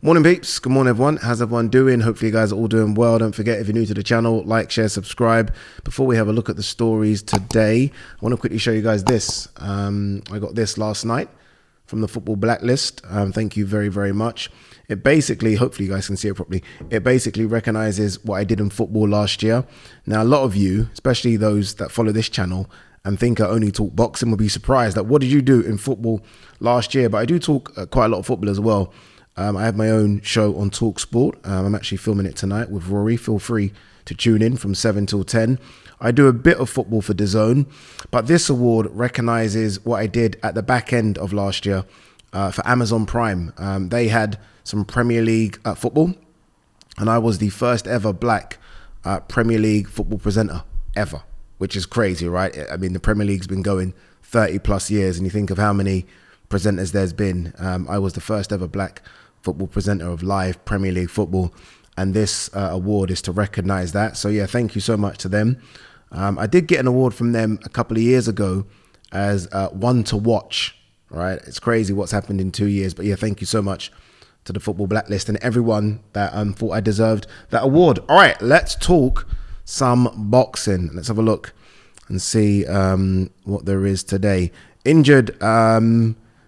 Morning peeps, good morning everyone. How's everyone doing? Hopefully you guys are all doing well. Don't forget, if you're new to the channel, like, share, subscribe. Before we have a look at the stories today, I want to quickly show you guys this. I got this last night from the Football Blacklist. Thank you very, very much. It basically, hopefully you guys can see it properly, it basically recognizes what I did in football last year. Now, a lot of you, especially those that follow this channel and think I only talk boxing, will be surprised that what did you do in football last year? But I do talk quite a lot of football as well. I have my own show on Talk Sport. I'm actually filming it tonight with Rory. Feel free to tune in from 7 till 10. I do a bit of football for DAZN, but this award recognizes what I did at the back end of last year for Amazon Prime. They had some Premier League football, and I was the first ever black Premier League football presenter ever, which is crazy, right? I mean, the Premier League's been going 30 plus years, and you think of how many presenters there's been. I was the first ever black football presenter of live Premier League football, and this award is to recognize that. So yeah, thank you so much to them. I did get an award from them a couple of years ago as one to watch, right? It's crazy what's happened in 2 years, but yeah, thank you so much to the Football Blacklist and everyone that thought I deserved that award. All right, let's talk some boxing. Let's have a look and see what there is today. Injured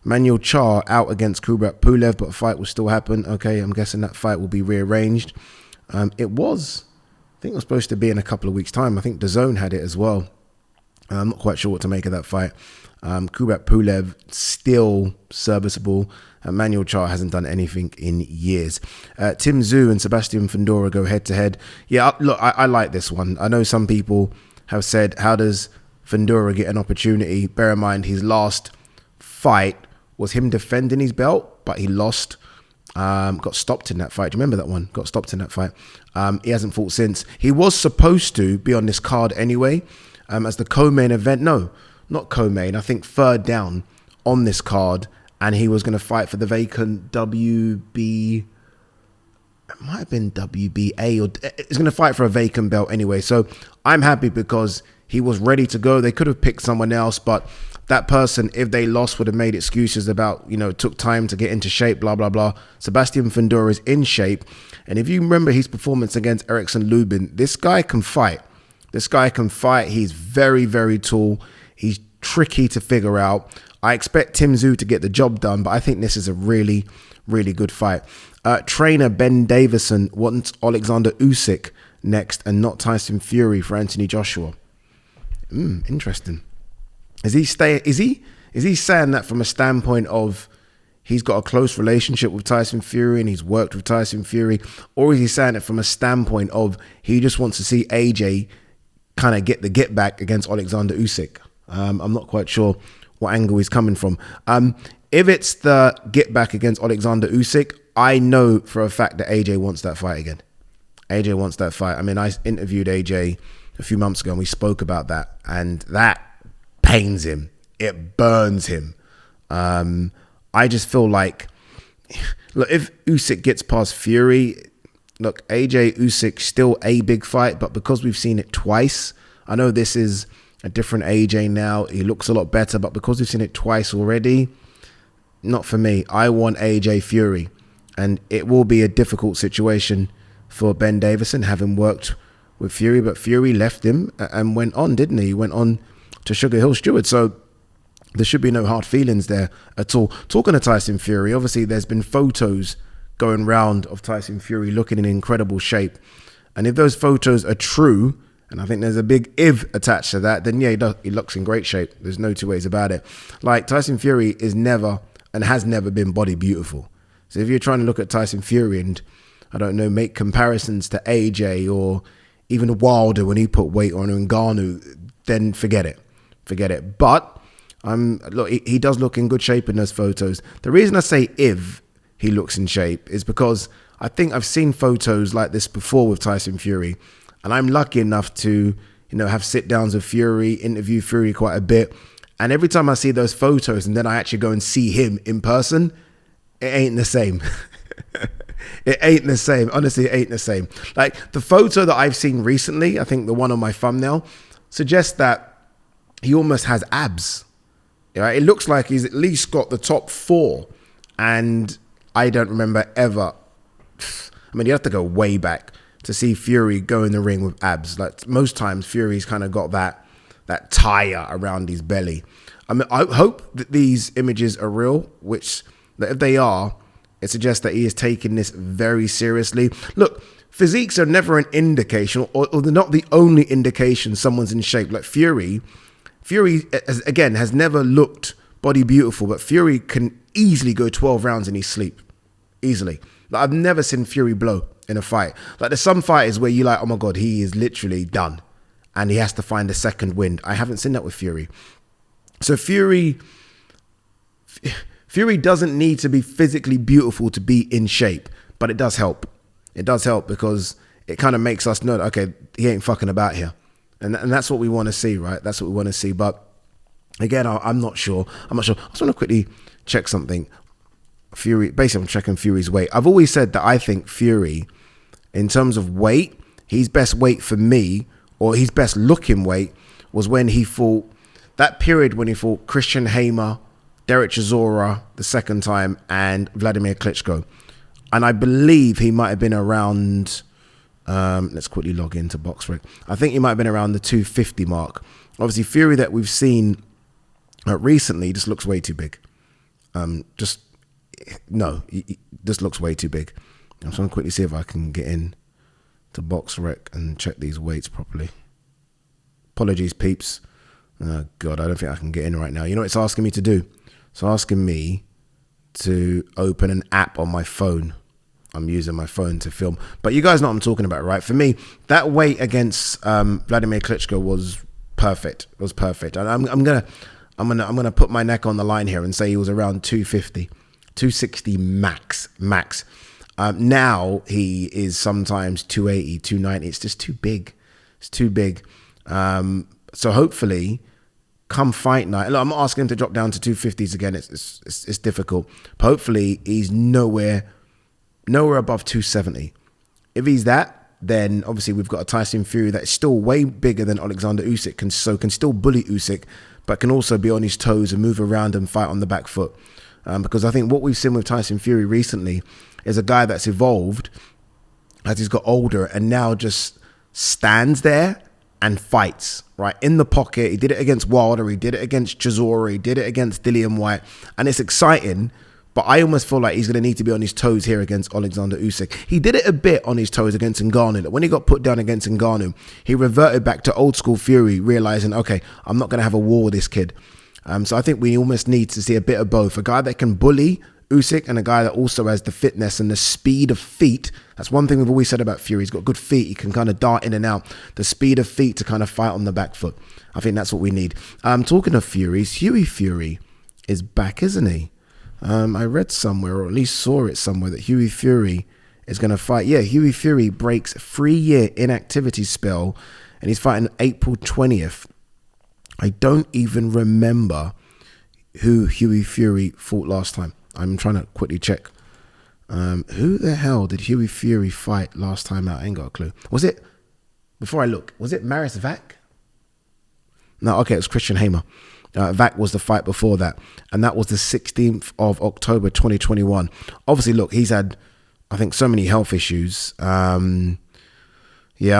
Manuel Charr out against Kubrat Pulev, but a fight will still happen. Okay, I'm guessing that fight will be rearranged. I think it was supposed to be in a couple of weeks' time. I think DAZN had it as well. I'm not quite sure what to make of that fight. Kubrat Pulev still serviceable. Manuel Charr hasn't done anything in years. Tim Tszyu and Sebastian Fundora go head to head. Yeah, look, I like this one. I know some people have said, how does Fundora get an opportunity? Bear in mind, his last fight was him defending his belt, but he lost. Got stopped in that fight. Do you remember that one? Got stopped in that fight. He hasn't fought since. He was supposed to be on this card anyway, as the co-main event. No, not co-main. I think third down on this card, and he was going to fight for the vacant WB. It might have been WBA, or he's going to fight for a vacant belt anyway. So I'm happy because he was ready to go. They could have picked someone else, but that person, if they lost, would have made excuses about, took time to get into shape, blah, blah, blah. Sebastian Fundora is in shape. And if you remember his performance against Erickson Lubin, this guy can fight. This guy can fight. He's very, very tall. He's tricky to figure out. I expect Tim Tszyu to get the job done, but I think this is a really, really good fight. Trainer Ben Davison wants Alexander Usyk next and not Tyson Fury for Anthony Joshua. Interesting. Is he saying that from a standpoint of he's got a close relationship with Tyson Fury and he's worked with Tyson Fury, or is he saying it from a standpoint of he just wants to see AJ kind of get the get back against Alexander Usyk? I'm not quite sure what angle he's coming from. If it's the get back against Alexander Usyk, I know for a fact that AJ wants that fight again. AJ wants that fight. I mean, I interviewed AJ a few months ago and we spoke about that, and that pains him. It burns him. I just feel like, look, if Usyk gets past Fury, look, AJ Usyk still a big fight, but because we've seen it twice, I know this is a different AJ now. He looks a lot better, but because we've seen it twice already, not for me. I want AJ Fury, and it will be a difficult situation for Ben Davison, having worked with Fury, but Fury left him and went on, didn't he? He went on to Sugar Hill Stewart, so there should be no hard feelings there at all. Talking to Tyson Fury, obviously there's been photos going round of Tyson Fury looking in incredible shape, and if those photos are true, and I think there's a big if attached to that, then yeah, he looks in great shape. There's no two ways about it. Like, Tyson Fury is never and has never been body beautiful. So if you're trying to look at Tyson Fury and, I don't know, make comparisons to AJ or even Wilder when he put weight on Ngannou, then forget it. Forget it. But look, he does look in good shape in those photos. The reason I say if he looks in shape is because I think I've seen photos like this before with Tyson Fury, and I'm lucky enough to have sit downs with Fury, interview Fury quite a bit, and every time I see those photos and then I actually go and see him in person, it ain't the same. It ain't the same. Honestly, it ain't the same. Like, the photo that I've seen recently, I think the one on my thumbnail, suggests that he almost has abs. It looks like he's at least got the top four. And I don't remember ever I mean, you have to go way back to see Fury go in the ring with abs. Like most times, Fury's kind of got that tire around his belly. I mean, I hope that these images are real, which that if they are, it suggests that he is taking this very seriously. Look, physiques are never an indication, or they're not the only indication someone's in shape. Like Fury, again, has never looked body beautiful, but Fury can easily go 12 rounds in his sleep. Easily. Like, I've never seen Fury blow in a fight. Like, there's some fighters where you're like, oh my God, he is literally done. And he has to find a second wind. I haven't seen that with Fury. So Fury doesn't need to be physically beautiful to be in shape, but it does help. It does help because it kind of makes us know that, okay, he ain't fucking about here. And that's what we want to see, right? That's what we want to see. But again, I'm not sure. I just want to quickly check something. Fury, basically, I'm checking Fury's weight. I've always said that I think Fury, in terms of weight, his best weight for me, or his best looking weight, was when he fought, that period when he fought Christian Hamer, Derek Chisora the second time, and Vladimir Klitschko. And I believe he might have been around, let's quickly log into BoxRec. I think he might have been around the 250 mark. Obviously, Fury that we've seen recently just looks way too big. He just looks way too big. I'm just going to quickly see if I can get in to BoxRec and check these weights properly. Apologies, peeps. Oh, God, I don't think I can get in right now. You know what it's asking me to do? It's asking me to open an app on my phone. I'm using my phone to film. But you guys know what I'm talking about, right? For me, that weight against Vladimir Klitschko was perfect. It was perfect. And I'm gonna put my neck on the line here and say he was around 250, 260 max. Now he is sometimes 280, 290. It's just too big. It's too big. So hopefully, come fight night, look, I'm not asking him to drop down to 250s again. It's difficult. But hopefully, he's nowhere above 270. If he's that, then obviously we've got a Tyson Fury that is still way bigger than Alexander Usyk, can still bully Usyk, but can also be on his toes and move around and fight on the back foot. Because I think what we've seen with Tyson Fury recently is a guy that's evolved as he's got older and now just stands there and fights, right, in the pocket. He did it against Wilder, he did it against Chisora, he did it against Dillian White, and it's exciting, but I almost feel like he's going to need to be on his toes here against Alexander Usyk. He did it a bit on his toes against Ngannou. When he got put down against Ngannou, he reverted back to old school Fury, realizing, okay, I'm not going to have a war with this kid. So I think we almost need to see a bit of both. A guy that can bully Usyk and a guy that also has the fitness and the speed of feet. That's one thing we've always said about Fury. He's got good feet. He can kind of dart in and out. The speed of feet to kind of fight on the back foot. I think that's what we need. Talking of Furies, Hughie Fury is back, isn't he? I read somewhere, or at least saw it somewhere, that Hughie Fury is going to fight. Yeah, Hughie Fury breaks 3-year inactivity spell, and he's fighting April 20th. I don't even remember who Hughie Fury fought last time. I'm trying to quickly check. Who the hell did Hughie Fury fight last time out? I ain't got a clue. Was it, before I look, was it Maris Vac? No, okay, it was Christian Hamer. Vac was the fight before that. And that was the 16th of October, 2021. Obviously, look, he's had, I think, so many health issues. Yeah,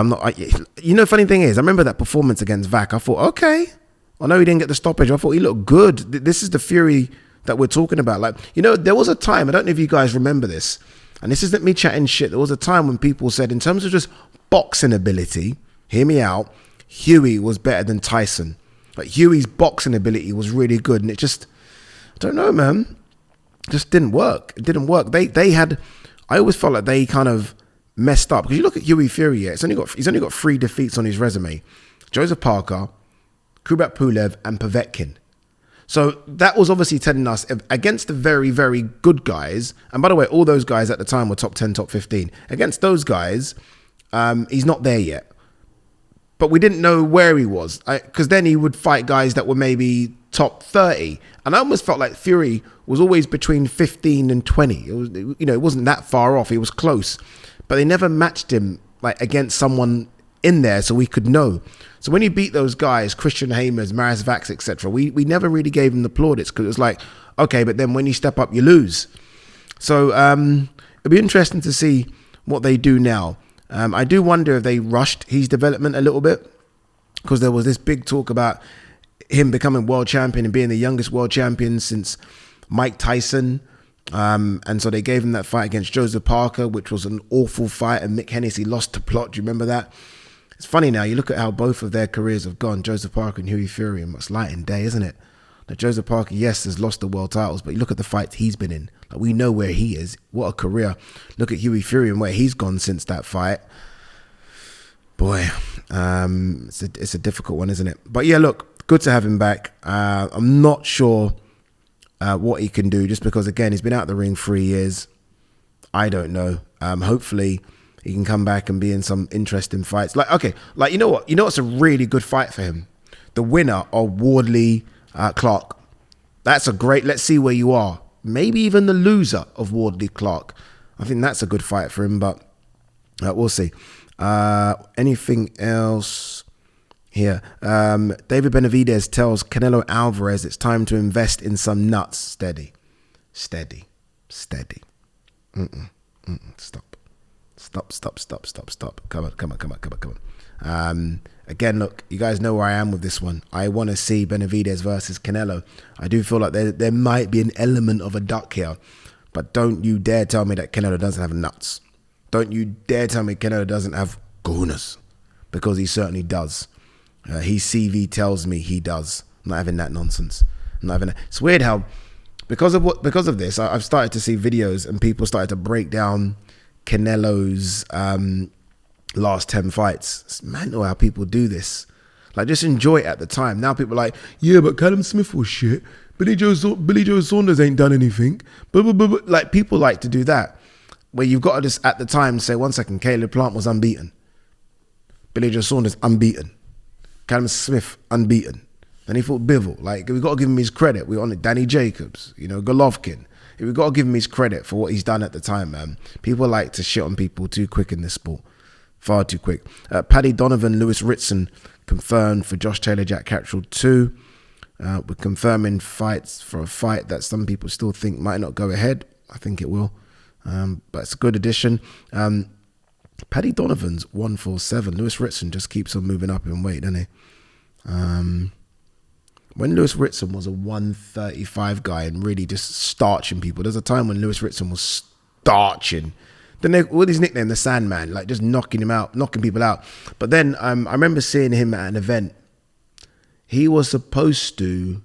I'm not, you know, funny thing is, I remember that performance against Vac. I thought, okay, I know he didn't get the stoppage. I thought he looked good. This is the Fury that we're talking about. Like, you know, there was a time, I don't know if you guys remember this, and this isn't me chatting shit. There was a time when people said, in terms of just boxing ability, hear me out, Hughie was better than Tyson. Like, Hughie's boxing ability was really good, and it just, I don't know, man, just didn't work. It didn't work. They had, I always felt like they kind of messed up, because you look at Hughie Fury, yeah, he's only got 3 defeats on his resume: Joseph Parker, Kubrat Pulev, and Povetkin. So that was obviously telling us, against the very, very good guys, and by the way, all those guys at the time were top 10, top 15. Against those guys, he's not there yet. But we didn't know where he was, because then he would fight guys that were maybe top 30. And I almost felt like Fury was always between 15 and 20. It was, you know, it wasn't that far off. He was close. But they never matched him like against someone in there so we could know. So when he beat those guys, Christian Hamers, Maris Vax, etc., we never really gave him the plaudits, because it was like, okay, but then when you step up, you lose. So it'd be interesting to see what they do now. I do wonder if they rushed his development a little bit, because there was this big talk about him becoming world champion and being the youngest world champion since Mike Tyson. And so they gave him that fight against Joseph Parker, which was an awful fight, and Mick Hennessy lost to Plot. Do you remember that? It's funny now, you look at how both of their careers have gone, Joseph Parker and Hughie Fury, and what's light and day, isn't it? Now, Joseph Parker, yes, has lost the world titles, but you look at the fights he's been in. Like, we know where he is. What a career. Look at Hughie Fury and where he's gone since that fight. Boy, it's a difficult one, isn't it? But yeah, look, good to have him back. I'm not sure what he can do, just because, again, he's been out of the ring 3 years. I don't know. Hopefully he can come back and be in some interesting fights. Like, okay, like, you know what? You know what's a really good fight for him? The winner of Wardley Clark. That's a great, let's see where you are. Maybe even the loser of Wardley Clark. I think that's a good fight for him, but we'll see. Anything else here? David Benavidez tells Canelo Alvarez it's time to invest in some nuts. Steady. Stop. Come on. Again, look, you guys know where I am with this one. I want to see Benavidez versus Canelo. I do feel like there might be an element of a duck here, but don't you dare tell me that Canelo doesn't have nuts. Don't you dare tell me Canelo doesn't have gooners, because he certainly does. His CV tells me he does. I'm not having that nonsense. I'm not having that. It's weird how, because of this, I've started to see videos and people started to break down Canelo's last 10 fights. It's mental how people do this. Like, just enjoy it at the time. Now people are like, yeah, but Callum Smith was shit. Billy Joe Saunders ain't done anything. But like, people like to do that, where you've got to just at the time say, 1 second, Caleb Plant was unbeaten. Billy Joe Saunders unbeaten. Callum Smith unbeaten. Then he fought Bivol. Like, we've got to give him his credit. We're on it. Danny Jacobs, Golovkin. We've got to give him his credit for what he's done at the time, man. People like to shit on people too quick in this sport. Far too quick. Paddy Donovan, Lewis Ritson confirmed for Josh Taylor, Jack Catterall 2. We're confirming fights for a fight that some people still think might not go ahead. I think it will. But it's a good addition. Paddy Donovan's 147. Lewis Ritson just keeps on moving up in weight, doesn't he? When Lewis Ritson was a 135 guy and really just starching people, there's a time when Lewis Ritson was starching. Then what his nickname, the Sandman, like just knocking people out. But then I remember seeing him at an event. He was supposed to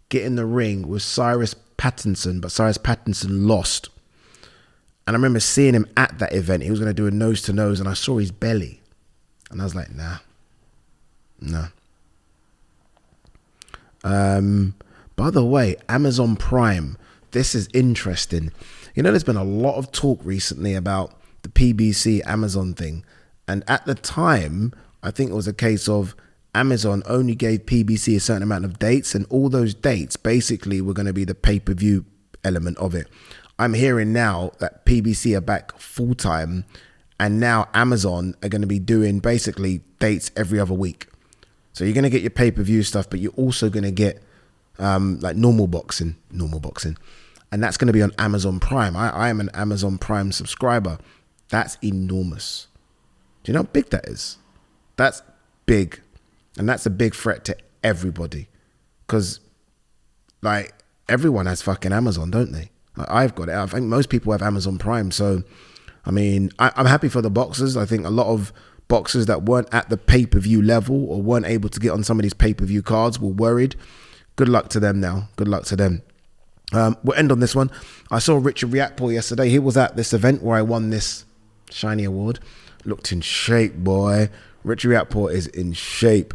get in the ring with Cyrus Pattinson, but Cyrus Pattinson lost. And I remember seeing him at that event. He was going to do a nose to nose, and I saw his belly, and I was like, nah. By the way, Amazon Prime. This is interesting. There's been a lot of talk recently about the PBC Amazon thing. And at the time, I think it was a case of Amazon only gave PBC a certain amount of dates, and all those dates basically were going to be the pay-per-view element of it. I'm hearing now that PBC are back full-time, and now Amazon are going to be doing basically dates every other week. So you're going to get your pay-per-view stuff, but you're also going to get like normal boxing. And that's going to be on Amazon Prime. I am an Amazon Prime subscriber. That's enormous. Do you know how big that is? That's big. And that's a big threat to everybody. Because, like, everyone has fucking Amazon, don't they? Like, I've got it. I think most people have Amazon Prime. So, I mean, I'm happy for the boxers. I think a lot of boxers that weren't at the pay-per-view level or weren't able to get on some of these pay-per-view cards were worried. Good luck to them now. Good luck to them. We'll end on this one. I saw Richard Riakporhe yesterday. He was at this event where I won this shiny award. Looked in shape, boy. Richard Riakporhe is in shape.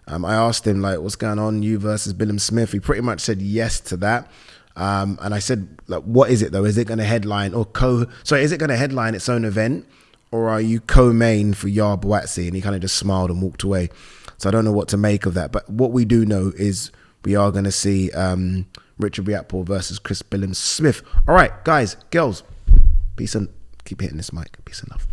I asked him, like, what's going on, you versus Billam Smith? He pretty much said yes to that. And I said, like, what is it though? Is it going to headline is it going to headline its own event, or are you co-main for Yar Boatsi? And he kind of just smiled and walked away. So I don't know what to make of that. But what we do know is we are going to see Richard Riakporhe versus Chris Billam Smith. All right, guys, girls, peace and keep hitting this mic. Peace and love.